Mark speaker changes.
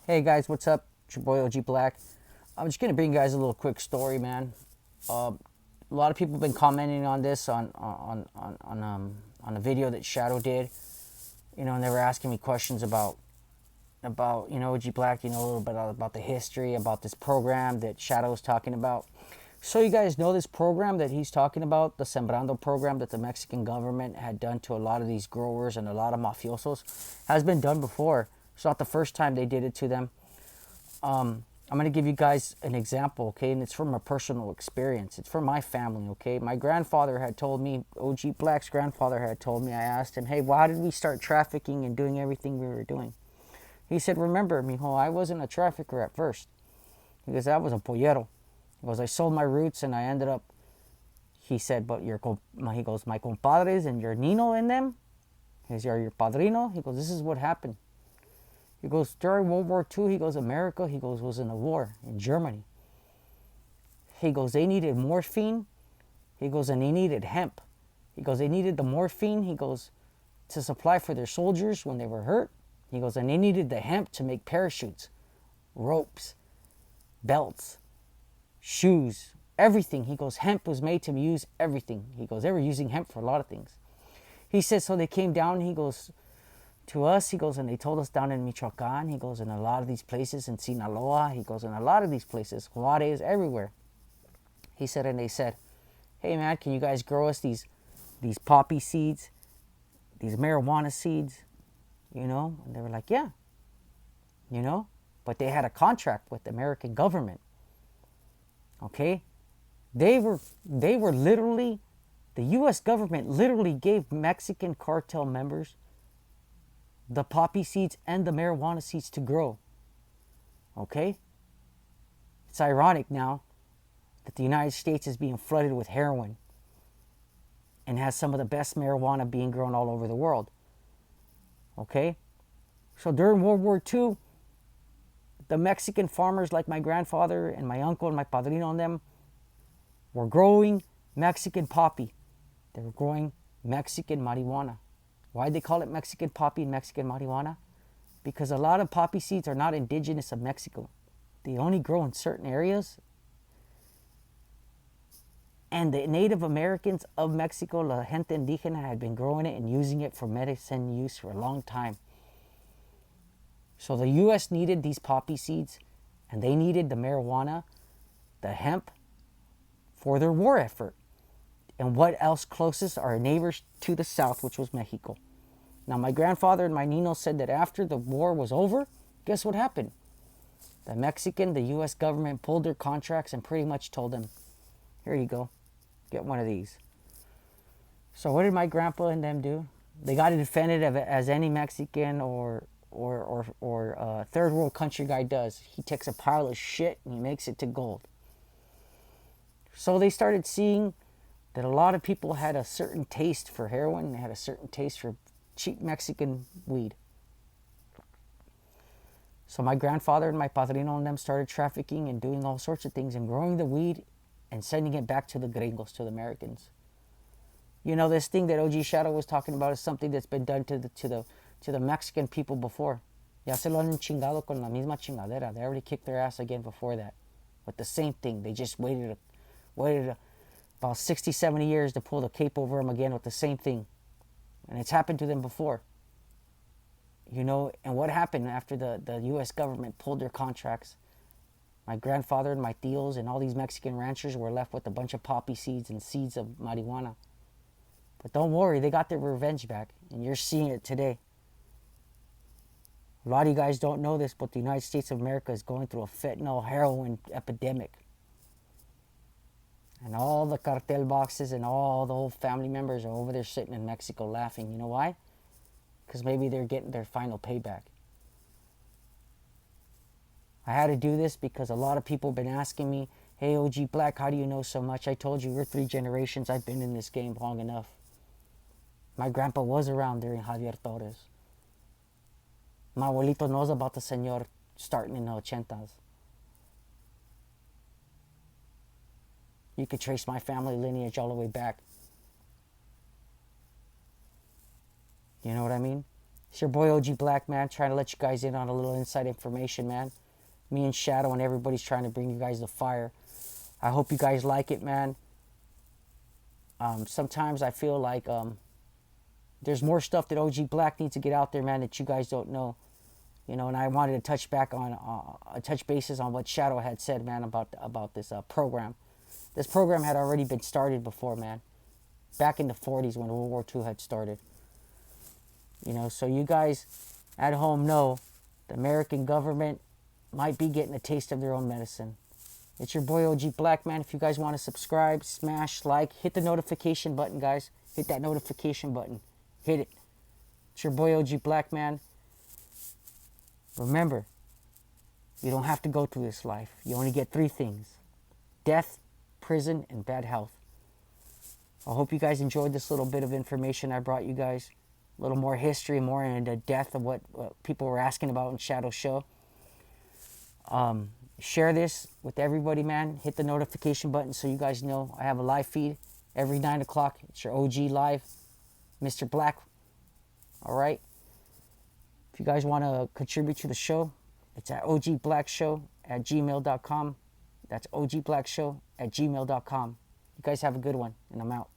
Speaker 1: Hey guys, what's up? It's your boy OG Black. I'm just gonna bring you guys a little quick story, man. A lot of people have been commenting on this on a video that Shadow did. And they were asking me questions about OG Black. A little bit about the history, about this program that Shadow is talking about. So you guys know this program that he's talking about, the Sembrando program that the Mexican government had done to a lot of these growers and a lot of mafiosos, has been done before. It's not the first time they did it to them. I'm going to give you guys an example, okay? And it's from a personal experience. It's from my family, okay? My grandfather had told me, OG Black's grandfather had told me, I asked him, hey, why did we start trafficking and doing everything we were doing? He said, remember, mijo, I wasn't a trafficker at first. Because I was a pollero. He goes, I sold my roots and I ended up, he said, but he goes, my compadres and your Nino in them, he goes, you're your padrino. He goes, this is what happened. He goes, during World War II, he goes, America, he goes, was in a war in Germany. He goes, they needed morphine. He goes, and they needed hemp. He goes, they needed the morphine, he goes, to supply for their soldiers when they were hurt. He goes, and they needed the hemp to make parachutes, ropes, belts, shoes, everything. He goes, hemp was made to use everything. He goes, they were using hemp for a lot of things. He says, so they came down, he goes, to us, he goes, and they told us down in Michoacan, he goes, in a lot of these places, in Sinaloa, he goes, in a lot of these places, Juarez, everywhere. He said, and they said, hey man, can you guys grow us these poppy seeds, these marijuana seeds, And they were like, yeah, but they had a contract with the American government. Okay? They were literally, the U.S. government literally gave Mexican cartel members the poppy seeds and the marijuana seeds to grow. Okay? It's ironic now that the United States is being flooded with heroin and has some of the best marijuana being grown all over the world. Okay? So during World War II, the Mexican farmers like my grandfather and my uncle and my padrino and them were growing Mexican poppy. They were growing Mexican marijuana. Why they call it Mexican poppy and Mexican marijuana? Because a lot of poppy seeds are not indigenous of Mexico. They only grow in certain areas. And the Native Americans of Mexico, la gente indígena, had been growing it and using it for medicine use for a long time. So the U.S. needed these poppy seeds, and they needed the marijuana, the hemp, for their war effort. And what else closest? Our neighbors to the south, which was Mexico. Now, my grandfather and my Nino said that after the war was over, guess what happened? The U.S. government pulled their contracts and pretty much told them, here you go, get one of these. So what did my grandpa and them do? They got to defend it as any Mexican or third world country guy does. He takes a pile of shit and he makes it to gold. So they started seeing that a lot of people had a certain taste for heroin. They had a certain taste for cheap Mexican weed. So my grandfather and my padrino and them started trafficking and doing all sorts of things and growing the weed and sending it back to the gringos, to the Americans. This thing that OG Shadow was talking about is something that's been done to the Mexican people before. Ya se lo han chingado con la misma chingadera. They already kicked their ass again before that. With the same thing. They just waited about 60, 70 years to pull the cape over them again with the same thing. And it's happened to them before. And what happened after the U.S. government pulled their contracts? My grandfather and my tios and all these Mexican ranchers were left with a bunch of poppy seeds and seeds of marijuana. But don't worry, they got their revenge back. And you're seeing it today. A lot of you guys don't know this, but the United States of America is going through a fentanyl heroin epidemic. And all the cartel boxes and all the whole family members are over there sitting in Mexico laughing. You know why? Because maybe they're getting their final payback. I had to do this because a lot of people have been asking me, hey, OG Black, how do you know so much? I told you, we're 3 generations. I've been in this game long enough. My grandpa was around during Javier Torres. My abuelito knows about the señor starting in the 80s. You could trace my family lineage all the way back. You know what I mean? It's your boy OG Black, man, trying to let you guys in on a little inside information, man. Me and Shadow and everybody's trying to bring you guys the fire. I hope you guys like it, man. Sometimes I feel like there's more stuff that OG Black needs to get out there, man, that you guys don't know. You know, and I wanted to touch bases on what Shadow had said, man, about this program. This program had already been started before, man. Back in the 40s when World War II had started. You know, so you guys at home know the American government might be getting a taste of their own medicine. It's your boy OG Black, man. If you guys want to subscribe, smash, like, hit the notification button, guys. Hit that notification button. Hit it. It's your boy OG Black, man. Remember, you don't have to go through this life. You only get 3 things: death, prison, and bad health. I hope you guys enjoyed this little bit of information I brought you guys. A little more history, more into depth of what people were asking about in Shadow Show. Share this with everybody, man. Hit the notification button so you guys know I have a live feed every 9 o'clock. It's your OG Live, Mr. Black. All right? If you guys want to contribute to the show, it's at ogblackshow@gmail.com. That's ogblackshow@gmail.com. You guys have a good one, and I'm out.